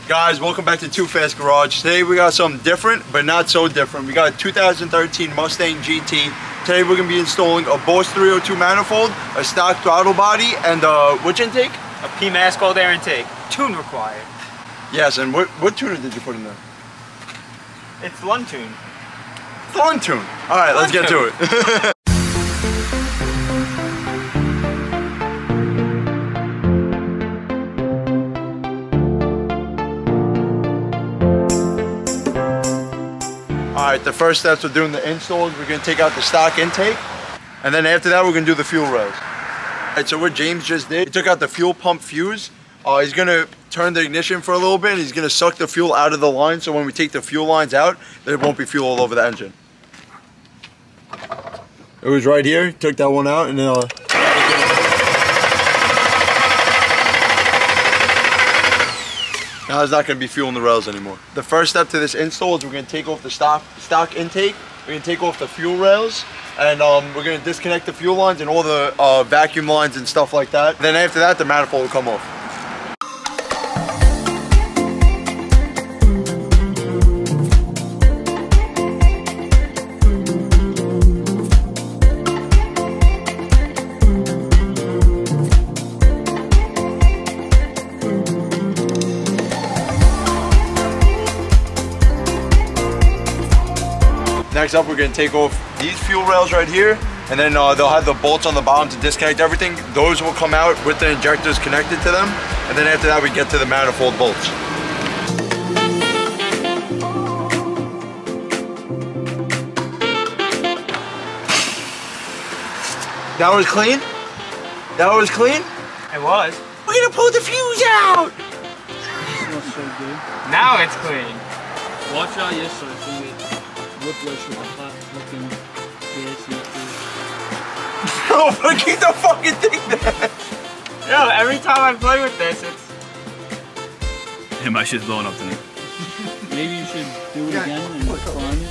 Guys, welcome back to Too Fast Garage. Today we got something different, but not so different. We got a 2013 Mustang GT. Today we're going to be installing a Boss 302 manifold, a stock throttle body, and which intake? A PMAS cold air intake. Tune required. Yes, and what tuner did you put in there? It's Lund tune. Lund tune. All right, let's get to it. Alright, the first steps of doing the install is we're going to take out the stock intake, and then after that we're going to do the fuel rails. Alright, so what James just did, he took out the fuel pump fuse. He's going to turn the ignition for a little bit, and he's going to suck the fuel out of the line, so when we take the fuel lines out, there won't be fuel all over the engine. It was right here, took that one out, and then now there's not going to be fuel in the rails anymore. The first step to this install is we're going to take off the stock intake, we're going to take off the fuel rails, and we're going to disconnect the fuel lines and all the vacuum lines and stuff like that. Then after that, the manifold will come off. Next up, we're going to take off these fuel rails right here, and then they'll have the bolts on the bottom to disconnect everything. Those will come out with the injectors connected to them, and then after that we get to the manifold bolts. That was clean? That was clean? It was. We're going to pull the fuse out! Smells so good. Now it's clean. Watch out, yes sir. Whiplash with a hot looking gas leak. Oh, but keep the fucking thing there! Yo, every time I play with this, it's... Yeah, my shit's blowing up to me. Maybe you should do it again and climb it.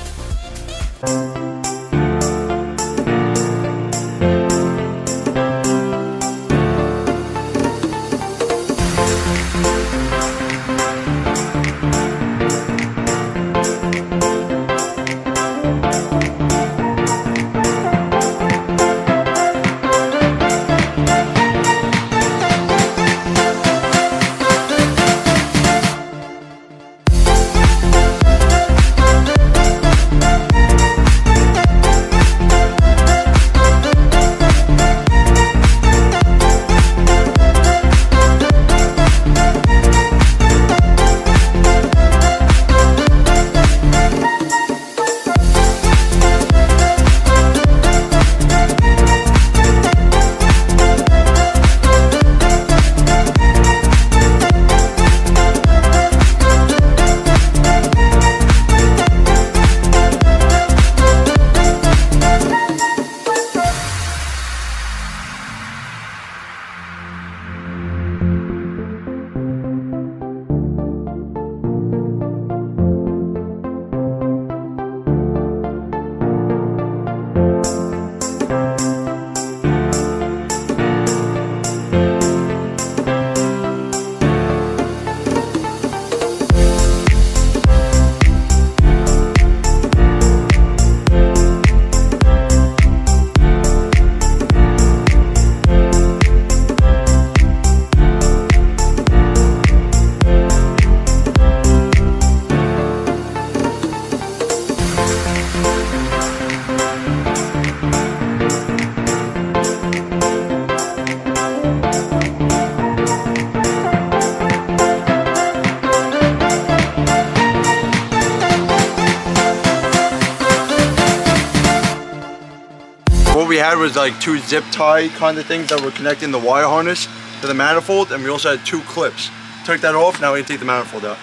What we had was like two zip tie kind of things that were connecting the wire harness to the manifold, and we also had two clips. Took that off, now we can take the manifold out.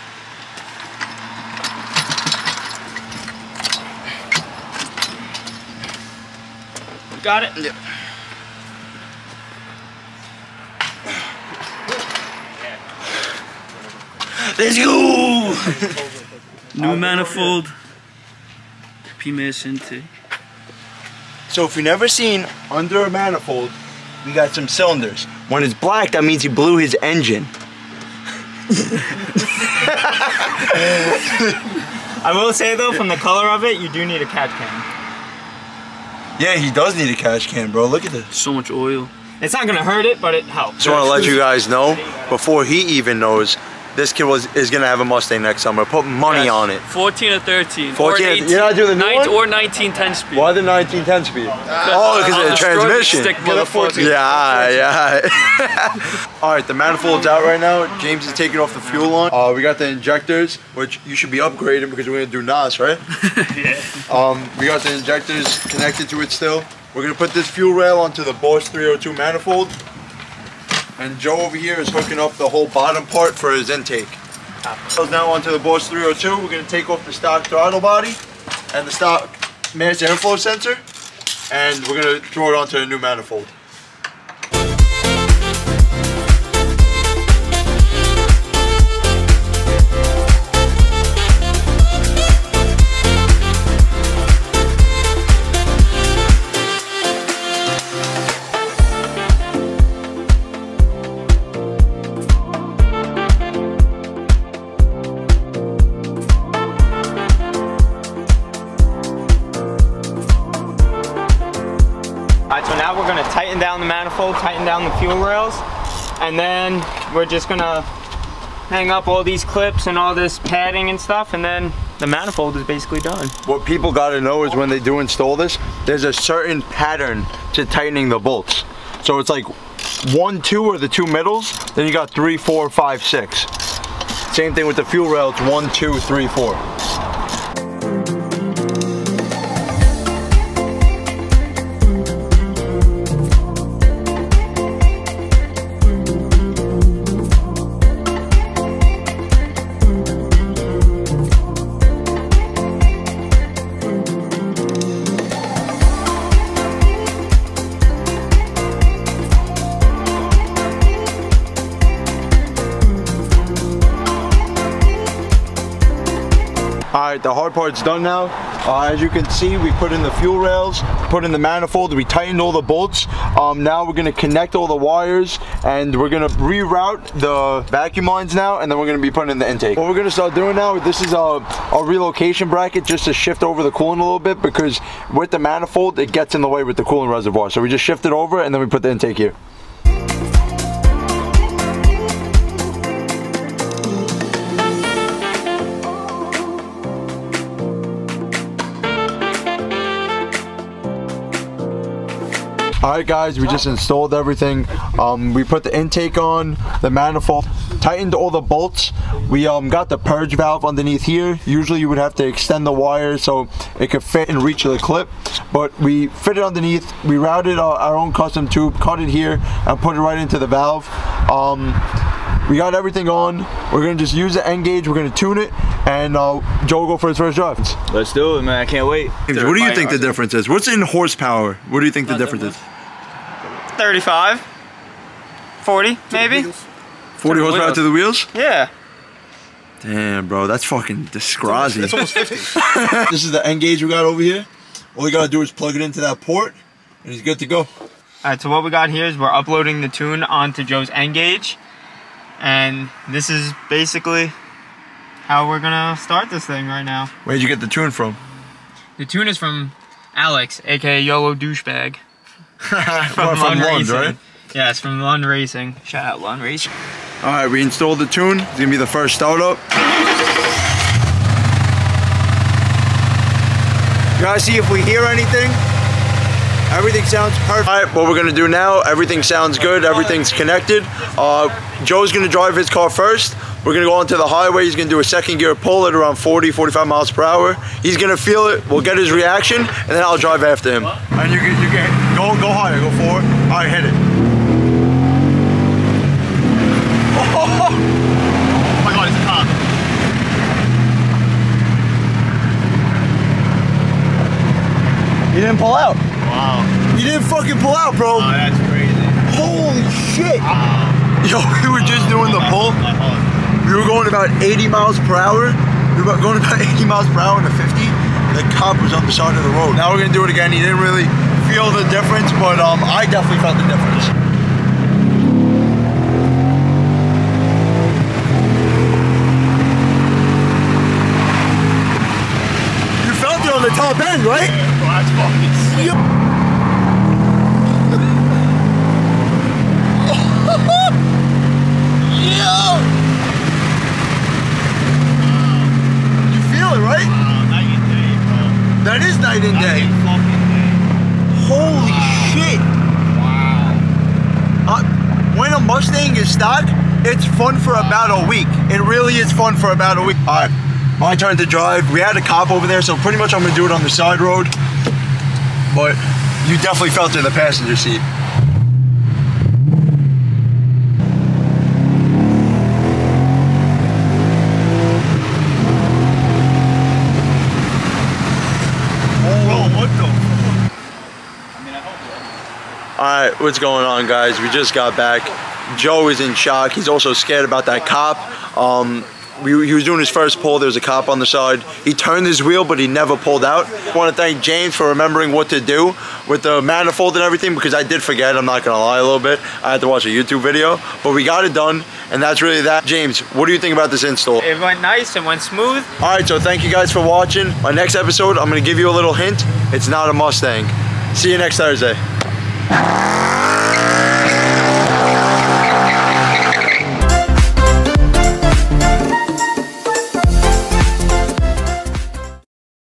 Got it? Yep. Let's go! New manifold, PMAS intake. So if you've never seen under a manifold, we got some cylinders. When it's black, that means he blew his engine. I will say though, from the color of it, you do need a catch can. Yeah, he does need a catch can, bro. Look at this. So much oil. It's not gonna hurt it, but it helps. Just want to let you guys know, before he even knows, this kid is gonna have a Mustang next summer. Put money on it. 14 or 13. 14. Or 18, you're not doing the new one? Or 19 10-speed. Why the 1910 speed? Oh, because of the transmission. Stick, motherfucker. Yeah. All right, the manifold's out right now. James is taking off the fuel line. We got the injectors, which you should be upgrading because we're gonna do NOS, right? Yeah. We got the injectors connected to it still. We're gonna put this fuel rail onto the Bosch 302 manifold. And Joe over here is hooking up the whole bottom part for his intake. So now onto the Bosch 302, we're gonna take off the stock throttle body and the stock master inflow sensor, and we're gonna throw it onto the new manifold. Alright, so now we're gonna tighten down the manifold, tighten down the fuel rails, and then we're just gonna hang up all these clips and all this padding and stuff, and then the manifold is basically done. What people gotta know is when they do install this, there's a certain pattern to tightening the bolts. So it's like 1, 2 are the two middles, then you got 3, 4, 5, 6. Same thing with the fuel rail, it's 1, 2, 3, 4. Alright, the hard part's done now. As you can see, we put in the fuel rails, put in the manifold, we tightened all the bolts. Now we're going to connect all the wires, and we're going to reroute the vacuum lines now, and then we're going to be putting in the intake. What we're going to start doing now, this is a relocation bracket just to shift over the coolant a little bit, because with the manifold, it gets in the way with the coolant reservoir. So we just shift it over, and then we put the intake here. Alright guys, we just installed everything. We put the intake on, the manifold, tightened all the bolts. We got the purge valve underneath here. Usually you would have to extend the wire so it could fit and reach the clip, but we fit it underneath. We routed our own custom tube, cut it here, and put it right into the valve. We got everything on. We're gonna just use the N gauge, we're gonna tune it, and Joe will go for his first drive. Let's do it, man. I can't wait. What do you think the difference is? What's in horsepower? What do you think the difference is? 35, 40 maybe? 40 horsepower to the wheels? Yeah. Damn, bro, that's fucking discrazy. It's almost 50. This is the N gauge we got over here. All you gotta do is plug it into that port, and he's good to go. Alright, so what we got here is we're uploading the tune onto Joe's N gauge, and this is basically how we're gonna start this thing right now. Where'd you get the tune from? The tune is from Alex, aka YOLO Douchebag. from Lund, right? Yeah, it's from Lund Racing. Shout out Lund Racing. Alright, we installed the tune. It's gonna be the first startup. You gotta see if we hear anything. Everything sounds perfect. Alright, what we're gonna do now, everything sounds good, everything's connected. Joe's gonna drive his car first. We're gonna go onto the highway. He's gonna do a second gear pull at around 40, 45 miles per hour. He's gonna feel it, we'll get his reaction, and then I'll drive after him. And you can go higher, go forward. Alright, hit it. Oh my god, it's a cop. You didn't pull out. Wow. You didn't fucking pull out, bro. Oh, that's crazy. Holy shit. Yo, we were just doing the pull. We were going about 80 miles per hour. We were going about 80 miles per hour in the 50. The cop was on the side of the road. Now we're gonna do it again. He didn't really feel the difference, but I definitely felt the difference. the top end, right? Well, that's fucking sick. You feel it, right? Night and day, bro. That is night and day. Night and fucking day. Holy shit. Wow. When a Mustang is stock, it's fun for about a week. It really is fun for about a week. All right, my turn to drive. We had a cop over there, so pretty much I'm gonna do it on the side road. But you definitely felt it in the passenger seat. Alright, what's going on, guys? We just got back. Joe is in shock. He's also scared about that cop. He was doing his first pull. There was a cop on the side. He turned his wheel, but he never pulled out. I want to thank James for remembering what to do with the manifold and everything, because I did forget. I'm not going to lie a little bit. I had to watch a YouTube video, but we got it done, and that's really that. James, what do you think about this install? It went nice, it went smooth. Alright, so thank you guys for watching. My next episode, I'm going to give you a little hint. It's not a Mustang. See you next Thursday.